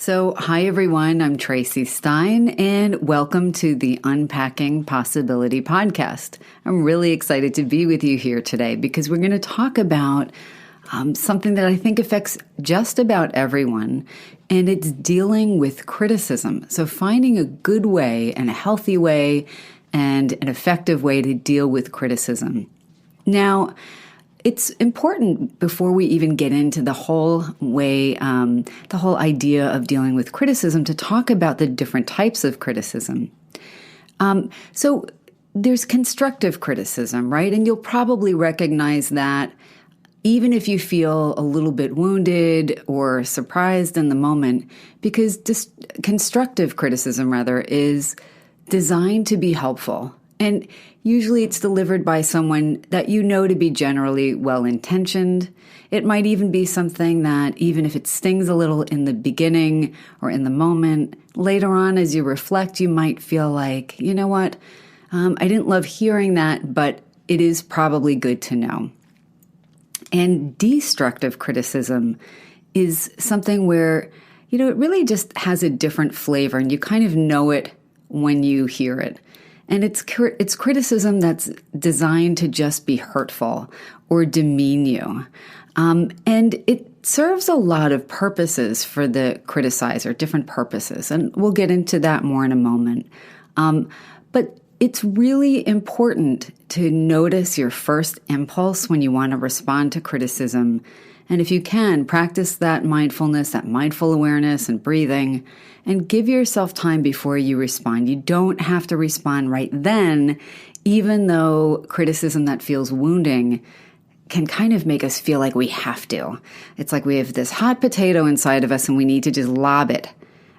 So, hi everyone, I'm Tracy Stein, and welcome to the Unpacking Possibility podcast. I'm really excited to be with you here today because we're going to talk about something that I think affects just about everyone, and it's dealing with criticism. So, finding a good way and a healthy way and an effective way to deal with criticism. Now, it's important before we even get into the whole way, the whole idea of dealing with criticism, to talk about the different types of criticism. So there's constructive criticism, right? And you'll probably recognize that even if you feel a little bit wounded or surprised in the moment, because constructive criticism, rather, is designed to be helpful. And usually it's delivered by someone that you know to be generally well-intentioned. It might even be something that, even if it stings a little in the beginning or in the moment, later on as you reflect, you might feel like, you know what, I didn't love hearing that, but it is probably good to know. And destructive criticism is something where, it really just has a different flavor, and you kind of know it when you hear it. And it's criticism that's designed to just be hurtful or demean you. And it serves a lot of purposes for the criticizer, different purposes. And we'll get into that more in a moment. But it's really important to notice your first impulse when you want to respond to criticism. And if you can, practice that mindfulness, that mindful awareness and breathing, and give yourself time before you respond. You don't have to respond right then, even though criticism that feels wounding can kind of make us feel like we have to. It's like we have this hot potato inside of us and we need to just lob it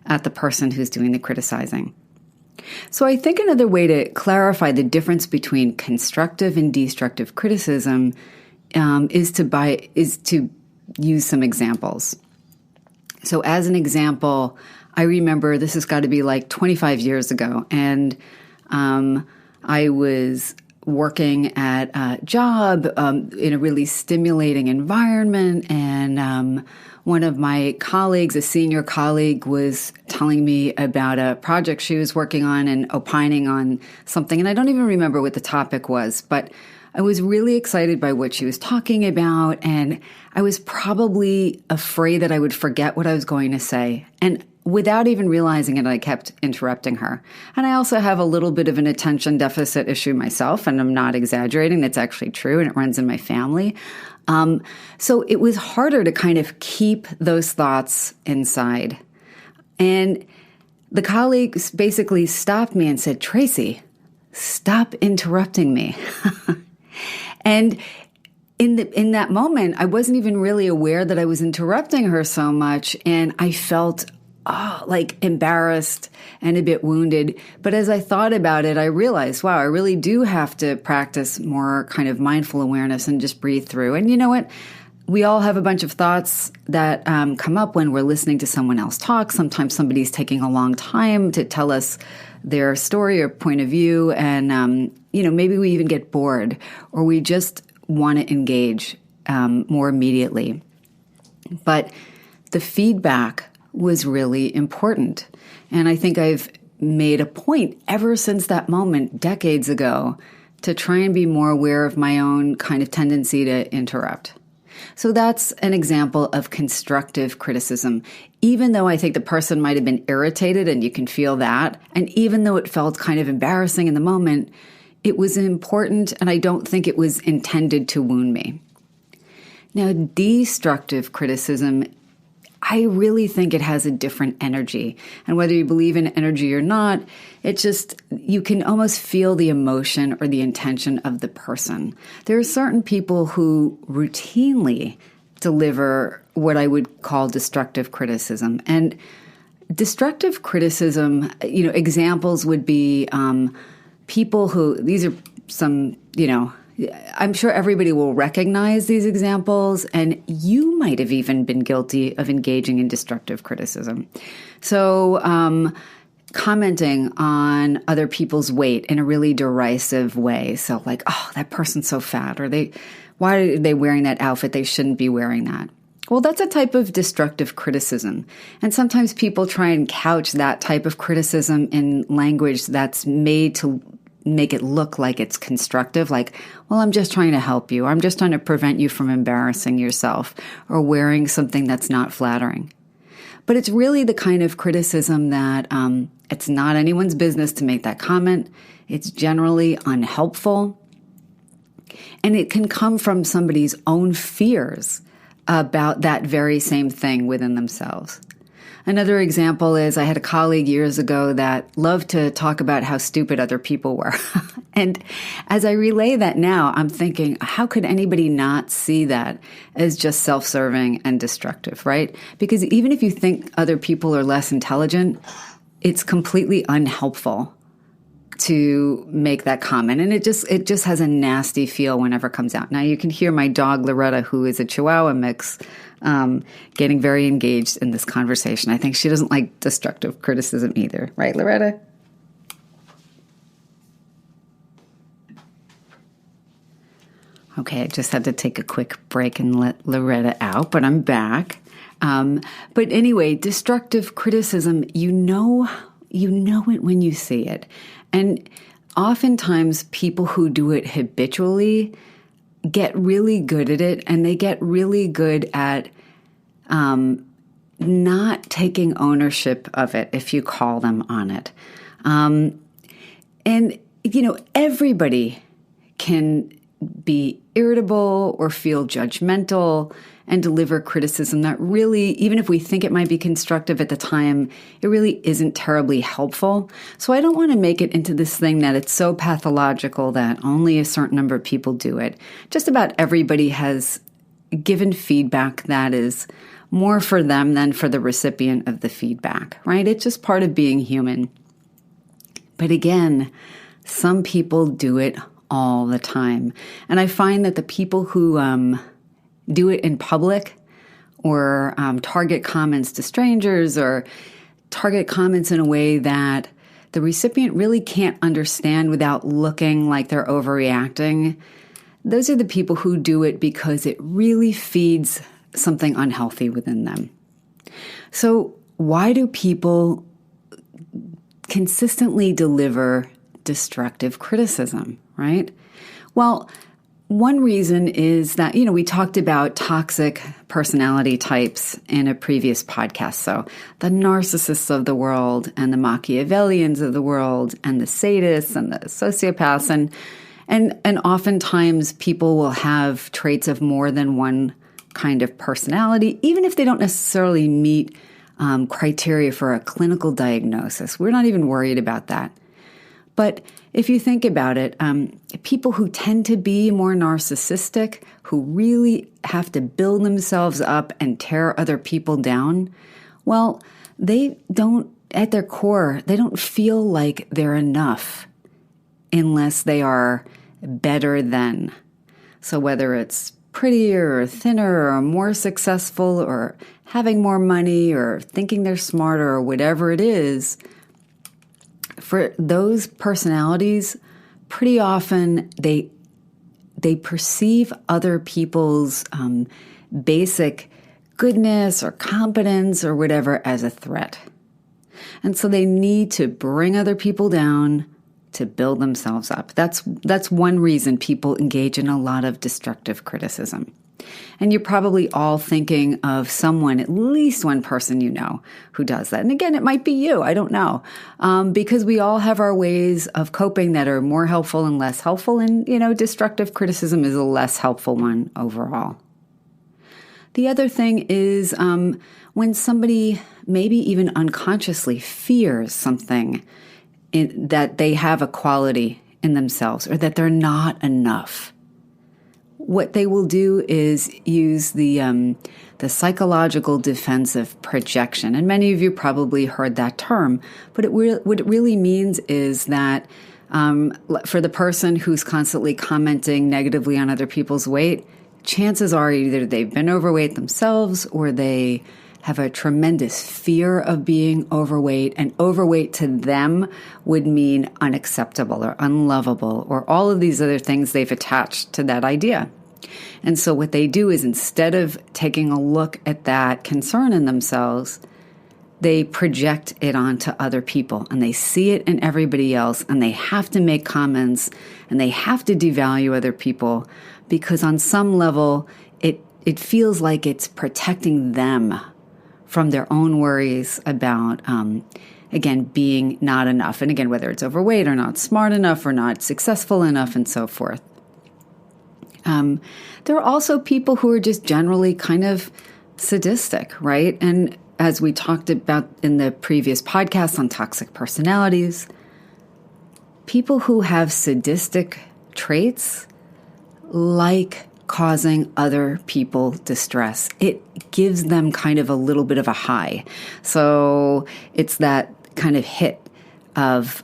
at the person who's doing the criticizing. So I think another way to clarify the difference between constructive and destructive criticism is to use some examples. So as an example, I remember this has got to be like 25 years ago, and I was working at a job in a really stimulating environment, and one of my colleagues, a senior colleague, was telling me about a project she was working on and opining on something, and I don't even remember what the topic was, but I was really excited by what she was talking about, and I was probably afraid that I would forget what I was going to say. And without even realizing it, I kept interrupting her. And I also have a little bit of an attention deficit issue myself, and I'm not exaggerating. That's actually true, and it runs in my family. So it was harder to kind of keep those thoughts inside. And the colleague basically stopped me and said, "Tracy, stop interrupting me." And in that moment, I wasn't even really aware that I was interrupting her so much, and I felt like embarrassed and a bit wounded. But as I thought about it, I realized, wow, I really do have to practice more kind of mindful awareness and just breathe through. And you know what? We all have a bunch of thoughts that come up when we're listening to someone else talk. Sometimes somebody's taking a long time to tell us their story or point of view, and maybe we even get bored, or we just want to engage more immediately. But the feedback was really important, and I think I've made a point ever since that moment, decades ago, to try and be more aware of my own kind of tendency to interrupt. So that's an example of constructive criticism. Even though I think the person might have been irritated, and you can feel that, and even though it felt kind of embarrassing in the moment, it was important, and I don't think it was intended to wound me. Now, destructive criticism, I really think it has a different energy. And whether you believe in energy or not, you can almost feel the emotion or the intention of the person. There are certain people who routinely deliver what I would call destructive criticism. And destructive criticism, examples would be people who, these are some, I'm sure everybody will recognize these examples, and you might have even been guilty of engaging in destructive criticism. So, commenting on other people's weight in a really derisive way. So like, oh, that person's so fat, or why are they wearing that outfit? They shouldn't be wearing that. Well, that's a type of destructive criticism. And sometimes people try and couch that type of criticism in language that's made to make it look like it's constructive, like, well, I'm just trying to help you, or I'm just trying to prevent you from embarrassing yourself or wearing something that's not flattering. But it's really the kind of criticism that it's not anyone's business to make that comment. It's generally unhelpful. And it can come from somebody's own fears about that very same thing within themselves. Another example is I had a colleague years ago that loved to talk about how stupid other people were. And as I relay that now, I'm thinking, how could anybody not see that as just self-serving and destructive, right? Because even if you think other people are less intelligent, it's completely unhelpful to make that comment. And it just has a nasty feel whenever it comes out. Now you can hear my dog, Loretta, who is a Chihuahua mix, getting very engaged in this conversation. I think she doesn't like destructive criticism either. Right, Loretta? Okay, I just had to take a quick break and let Loretta out, but I'm back. But anyway, destructive criticism, you know it when you see it. And oftentimes people who do it habitually get really good at it, and they get really good at not taking ownership of it if you call them on it. And, everybody can be irritable or feel judgmental and deliver criticism that really, even if we think it might be constructive at the time, it really isn't terribly helpful. So I don't want to make it into this thing that it's so pathological that only a certain number of people do it. Just about everybody has given feedback that is more for them than for the recipient of the feedback, right? It's just part of being human. But again, some people do it all the time. And I find that the people who do it in public or target comments to strangers or target comments in a way that the recipient really can't understand without looking like they're overreacting, those are the people who do it because it really feeds something unhealthy within them. So why do people consistently deliver destructive criticism, right? Well, one reason is that, we talked about toxic personality types in a previous podcast. So the narcissists of the world and the Machiavellians of the world and the sadists and the sociopaths. And oftentimes people will have traits of more than one kind of personality, even if they don't necessarily meet criteria for a clinical diagnosis. We're not even worried about that. But if you think about it, people who tend to be more narcissistic, who really have to build themselves up and tear other people down, well, they don't, at their core, they don't feel like they're enough unless they are better than. So whether it's prettier or thinner or more successful or having more money or thinking they're smarter or whatever it is, for those personalities, pretty often they perceive other people's basic goodness or competence or whatever as a threat. And so they need to bring other people down to build themselves up. That's one reason people engage in a lot of destructive criticism. And you're probably all thinking of someone, at least one person who does that. And again, it might be you. I don't know. Because we all have our ways of coping that are more helpful and less helpful. And, destructive criticism is a less helpful one overall. The other thing is when somebody maybe even unconsciously fears something that they have a quality in themselves or that they're not enough. What they will do is use the psychological defensive projection. And many of you probably heard that term. But what it really means is that for the person who's constantly commenting negatively on other people's weight, chances are either they've been overweight themselves or they have a tremendous fear of being overweight. And overweight to them would mean unacceptable or unlovable or all of these other things they've attached to that idea. And so what they do is, instead of taking a look at that concern in themselves, they project it onto other people, and they see it in everybody else, and they have to make comments, and they have to devalue other people, because on some level it feels like it's protecting them from their own worries about again, being not enough. And again, whether it's overweight or not smart enough or not successful enough and so forth. There are also people who are just generally kind of sadistic, right? And as we talked about in the previous podcast on toxic personalities, people who have sadistic traits like causing other people distress. It gives them kind of a little bit of a high. So it's that kind of hit of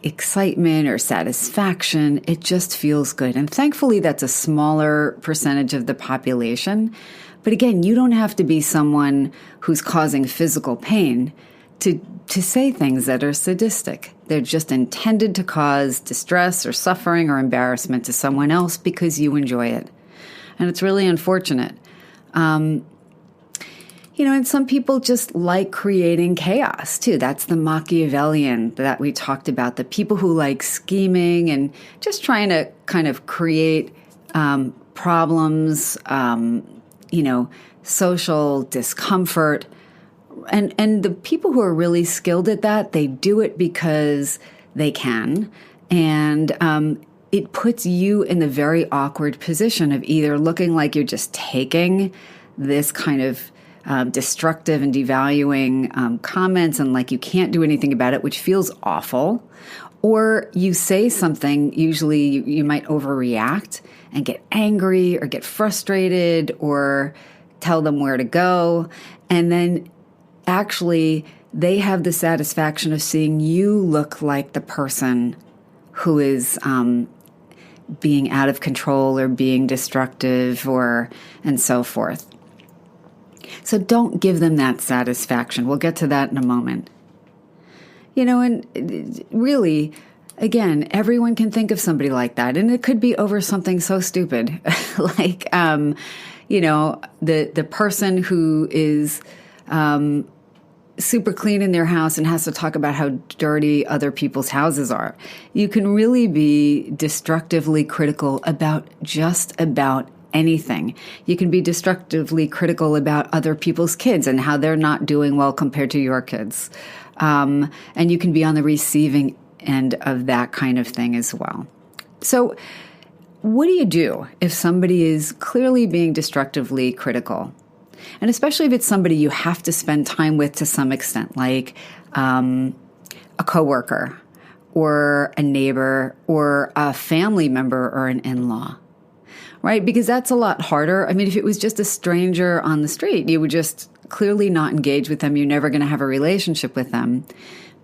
excitement or satisfaction. It just feels good. And thankfully, that's a smaller percentage of the population. But again, you don't have to be someone who's causing physical pain to say things that are sadistic. They're just intended to cause distress or suffering or embarrassment to someone else because you enjoy it. And it's really unfortunate. And some people just like creating chaos too. That's the Machiavellian that we talked about, the people who like scheming and just trying to kind of create problems, social discomfort. And the people who are really skilled at that, they do it because they can. And it puts you in the very awkward position of either looking like you're just taking this kind of destructive and devaluing comments and like you can't do anything about it, which feels awful. Or you say something, usually you might overreact and get angry or get frustrated or tell them where to go. And then actually, they have the satisfaction of seeing you look like the person who is being out of control or being destructive and so forth. So don't give them that satisfaction. We'll get to that in a moment. And really, again, everyone can think of somebody like that. And it could be over something so stupid like, the person who is super clean in their house and has to talk about how dirty other people's houses are. You can really be destructively critical about just about anything. You can be destructively critical about other people's kids and how they're not doing well compared to your kids. And you can be on the receiving end of that kind of thing as well. So what do you do if somebody is clearly being destructively critical? And especially if it's somebody you have to spend time with to some extent, like a coworker or a neighbor or a family member or an in-law, right? Because that's a lot harder. I mean, if it was just a stranger on the street, you would just clearly not engage with them. You're never going to have a relationship with them.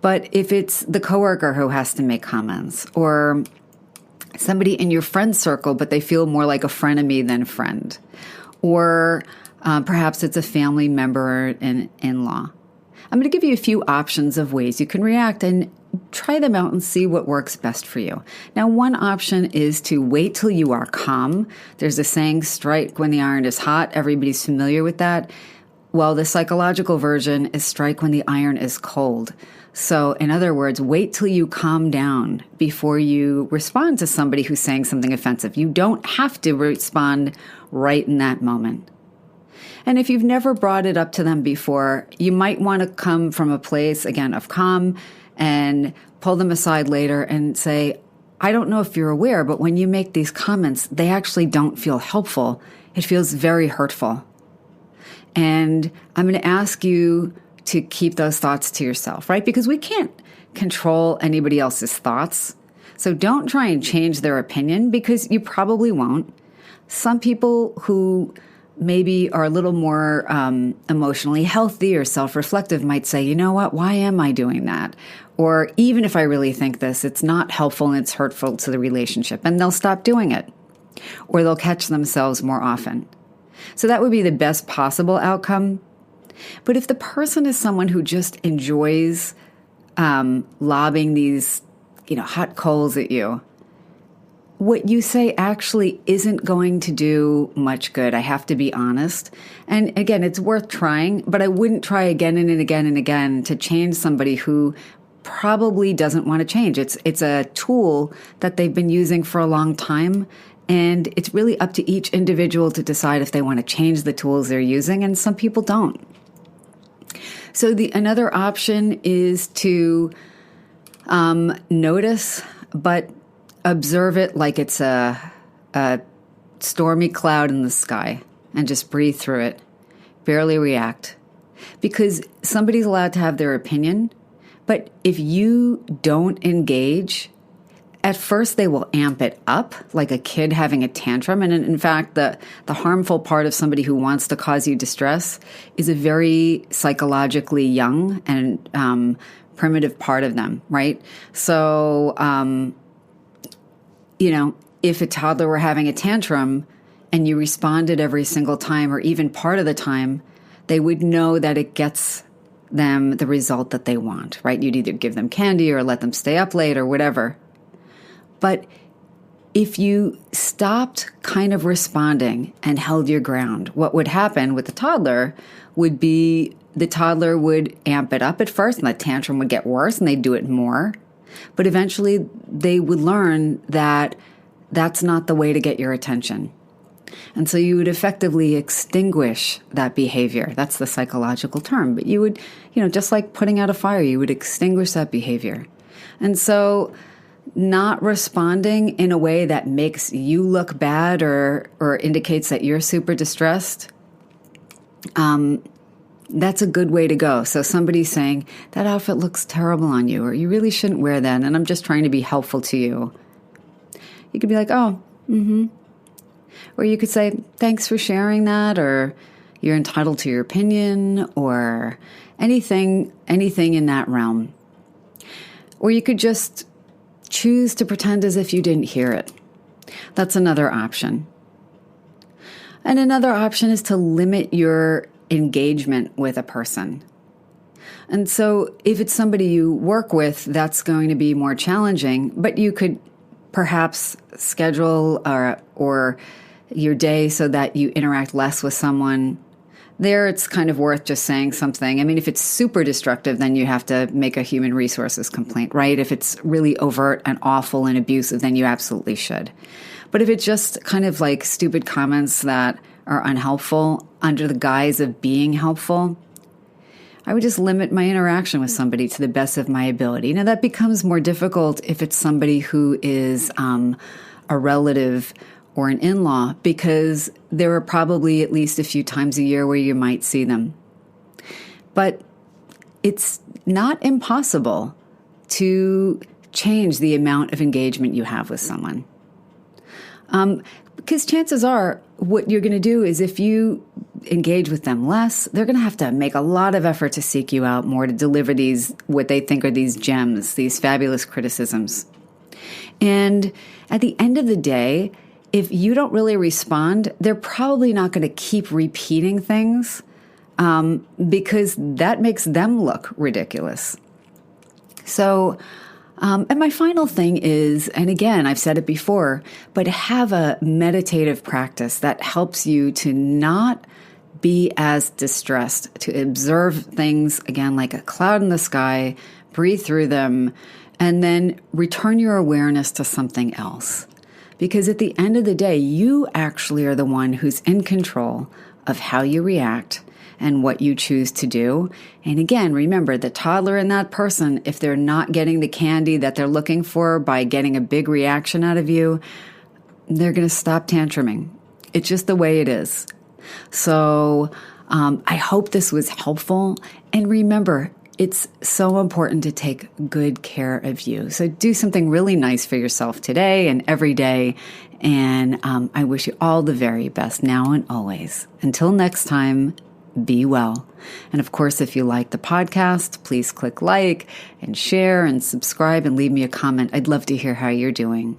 But if it's the coworker who has to make comments or somebody in your friend circle, but they feel more like a frenemy than friend, or perhaps it's a family member or an in-law. I'm going to give you a few options of ways you can react and try them out and see what works best for you. Now, one option is to wait till you are calm. There's a saying, strike when the iron is hot. Everybody's familiar with that. Well, the psychological version is strike when the iron is cold. So in other words, wait till you calm down before you respond to somebody who's saying something offensive. You don't have to respond right in that moment. And if you've never brought it up to them before, you might want to come from a place, again, of calm and pull them aside later and say, I don't know if you're aware, but when you make these comments, they actually don't feel helpful. It feels very hurtful. And I'm going to ask you to keep those thoughts to yourself, right? Because we can't control anybody else's thoughts. So don't try and change their opinion because you probably won't. Some people who maybe are a little more emotionally healthy or self-reflective might say, you know what, why am I doing that? Or even if I really think this, it's not helpful and it's hurtful to the relationship, and they'll stop doing it. Or they'll catch themselves more often. So that would be the best possible outcome. But if the person is someone who just enjoys lobbing these, hot coals at you, what you say actually isn't going to do much good. I have to be honest. And again, it's worth trying, but I wouldn't try again and again and again to change somebody who probably doesn't want to change. It's a tool that they've been using for a long time, and it's really up to each individual to decide if they want to change the tools they're using, and some people don't. So another option is to notice, but observe it like it's a stormy cloud in the sky and just breathe through it. Barely react. Because somebody's allowed to have their opinion, but if you don't engage, at first they will amp it up like a kid having a tantrum. And in fact, the harmful part of somebody who wants to cause you distress is a very psychologically young and primitive part of them, right? So, if a toddler were having a tantrum and you responded every single time or even part of the time, they would know that it gets them the result that they want, right? You'd either give them candy or let them stay up late or whatever. But if you stopped kind of responding and held your ground, what would happen with the toddler would be the toddler would amp it up at first and the tantrum would get worse and they'd do it more. But eventually they would learn that that's not the way to get your attention. And so you would effectively extinguish that behavior. That's the psychological term. But you would, just like putting out a fire, you would extinguish that behavior. And so not responding in a way that makes you look bad or indicates that you're super distressed, that's a good way to go. So somebody's saying, that outfit looks terrible on you, or you really shouldn't wear that, and I'm just trying to be helpful to you. You could be like, oh, mm-hmm. Or you could say, thanks for sharing that, or you're entitled to your opinion, or anything in that realm. Or you could just choose to pretend as if you didn't hear it. That's another option. And another option is to limit your engagement with a person. And so if it's somebody you work with, that's going to be more challenging, but you could perhaps schedule or your day so that you interact less with someone. There, it's kind of worth just saying something. I mean, if it's super destructive, then you have to make a human resources complaint, right? If it's really overt and awful and abusive, then you absolutely should. But if it's just kind of like stupid comments that are unhelpful under the guise of being helpful, I would just limit my interaction with somebody to the best of my ability. Now, that becomes more difficult if it's somebody who is a relative or an in-law, because there are probably at least a few times a year where you might see them. But it's not impossible to change the amount of engagement you have with someone. Because chances are what you're going to do is if you engage with them less, they're going to have to make a lot of effort to seek you out more, to deliver these, what they think are these gems, these fabulous criticisms. And at the end of the day, if you don't really respond, they're probably not going to keep repeating things because that makes them look ridiculous. So, and my final thing is, and again, I've said it before, but have a meditative practice that helps you to not be as distressed, to observe things, again, like a cloud in the sky, breathe through them, and then return your awareness to something else. Because at the end of the day, you actually are the one who's in control of how you react and what you choose to do. And again, remember, the toddler and that person, if they're not getting the candy that they're looking for by getting a big reaction out of you, they're going to stop tantruming. It's just the way it is. So I hope this was helpful. And remember, it's so important to take good care of you. So do something really nice for yourself today and every day. And I wish you all the very best now and always. Until next time, be well. And of course, if you like the podcast, please click like and share and subscribe and leave me a comment. I'd love to hear how you're doing.